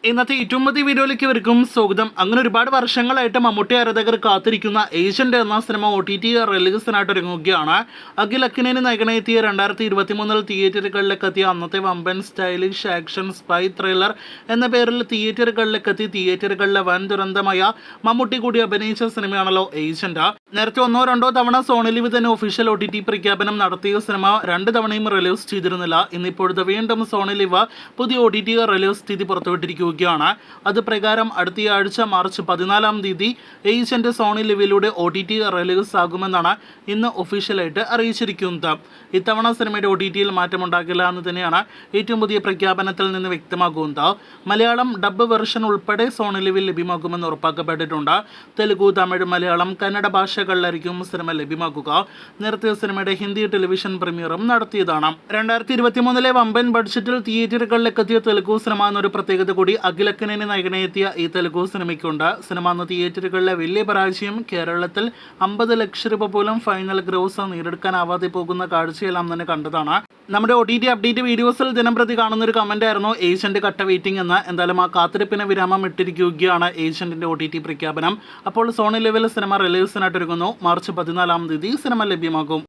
ഇന്നത്തെ ഏറ്റവും പുതിയ വീഡിയോയിലേക്ക് ഇവർക്കും സ്വാഗതം. അങ്ങനെ ഒരുപാട് വർഷങ്ങളായിട്ട് മമ്മൂട്ടി ആരാധകർ കാത്തിരിക്കുന്ന ഏഷ്യൻ്റെ എന്ന സിനിമ OTT റിലീസിനായിട്ട് ഒരുങ്ങുകയാണ്. അഖിൽ അക്കിനേനി നായകനെത്തിയ 2023 തിയേറ്ററുകളിലേക്ക് എത്തിയ അന്നത്തെ വമ്പൻ സ്റ്റൈലിഷ് ആക്ഷൻ സ്പൈ ത്രില്ലർ എന്ന പേരിൽ തിയേറ്ററുകളിലേക്ക് എത്തി തിയേറ്ററുകളിലെ വൻ ദുരന്തമായ മമ്മൂട്ടി കൂടി അഭിനയിച്ച സിനിമയാണല്ലോ ഏഷ്യൻ്റെ. നേരത്തെ ഒന്നോ രണ്ടോ തവണ സോണി ലിവ് തന്നെ ഒഫീഷ്യൽ OTT പ്രഖ്യാപനം നടത്തിയ സിനിമ 2 തവണയും റിലീസ് ചെയ്തിരുന്നില്ല. ഇന്നിപ്പോഴത്തെ വീണ്ടും സോണി ലിവ് പുതിയ OTT റിലീസ് സ്ഥിതി പുറത്തുവിട്ടിരിക്കുകയാണ്. അത് പ്രകാരം അടുത്ത ആഴ്ച മാർച്ച് 14 തീയതി ഏഷ്യൻ്റെ സോണി ലിവിലൂടെ OTT റിലീസ് ആകുമെന്നാണ് ഇന്ന് ഒഫീഷ്യലായിട്ട് അറിയിച്ചിരിക്കുന്നത്. ഇത്തവണ സിനിമയുടെ OTTയിൽ മാറ്റമുണ്ടാകില്ല എന്ന് തന്നെയാണ് ഏറ്റവും പുതിയ പ്രഖ്യാപനത്തിൽ നിന്ന് വ്യക്തമാകുന്നത്. മലയാളം ഡബ് വെർഷൻ ഉൾപ്പെടെ സോണി ലിവിൽ ലഭ്യമാകുമെന്ന് ഉറപ്പാക്കപ്പെട്ടിട്ടുണ്ട്. തെലുഗു, തമിഴ്, മലയാളം, കന്നഡ ഭാഷകളിലായിരിക്കും സിനിമ ലഭ്യമാക്കുക. നേരത്തെ സിനിമയുടെ ഹിന്ദി ടെലിവിഷൻ പ്രീമിയറും നടത്തിയതാണ്. 2023 വമ്പൻ ബഡ്ജറ്റിൽ തിയേറ്ററുകളിലേക്ക് എത്തിയ തെലുഗു സിനിമ എന്നൊരു പ്രത്യേകത കൂടി അഖിൽ അക്കിനേനി നായകനെത്തിയ ഈ തെലുഗു സിനിമയ്ക്കുണ്ട്. സിനിമ അന്ന് തിയേറ്ററുകളിലെ വലിയ പരാജയം, കേരളത്തിൽ 50 ലക്ഷം രൂപ പോലും ഫൈനൽ ഗ്രോസ് നേടിയെടുക്കാനാവാതെ പോകുന്ന കാഴ്ചയെല്ലാം തന്നെ കണ്ടതാണ്. നമ്മുടെ OTT അപ്ഡേറ്റ് വീഡിയോസിൽ ദിനംപ്രതി കാണുന്ന ഒരു കമന്റ് ആയിരുന്നു ഏഷ്യൻ്റെ കട്ട വെയിറ്റിംഗ് എന്ന്. എന്തായാലും ആ കാത്തിരിപ്പിന് വിരാമം ഇട്ടിരിക്കുകയാണ് ഏഷ്യൻ്റെ OTT പ്രഖ്യാപനം. അപ്പോൾ സോണി ലെവൽ സിനിമ റിലീസിനായിട്ട് ഒരുങ്ങുന്നു. മാർച്ച് 14 തീയതി സിനിമ ലഭ്യമാകും.